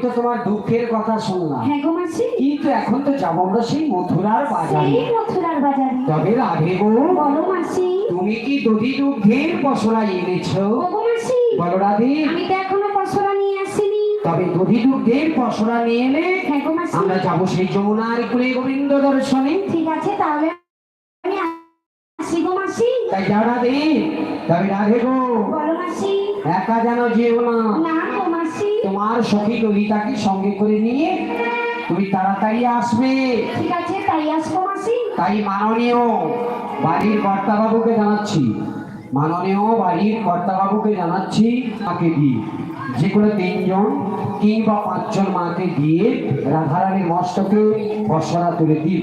তো তোমার দুঃখের কথা শুনলাম। হ্যাঁ গো মাসি। কিন্তু এখন তো যাবো আমরা সেই মথুরার বাজারে। সেই মথুরার বাজারে। তবে রাধে গো, বলো মাসি। তুমি কি দধি দুগ্ধের পসরা এনেছো? গো মাসি, বলো রাধে। আমি তো এখনো পসরা নিয়ে আসিনি। তবে দধি দুগ্ধের পসরা নিয়ে এলে হ্যাঁ গো মাসি। আমরা যাবো সেই যমুনার কুলে গোবিন্দ দর্শনে। ঠিক আছে, তাহলে আমি আসি গো মাসি। তাই যাও রাধে। তবে রাধে গো, বলো মাসি। একা যেন যেও না। না গো মাসি। তোমার সখী ললিতাকে সঙ্গে করে নিয়ে তুমি তাড়াতাড়ি আসবে। ঠিক আছে, তাই আসবো মাসি। তাই মাননীয় বাড়ির কর্তাবাবুকে জানাচ্ছি, মাননীয় বাড়ির কর্তাবাবুকে জানাচ্ছি, মাকে দিয়ে যে কোনো 3 জন কিংবা 5 জন মাকে দিয়ে রাধারানীর মস্তকে পসরা তুলে দিন।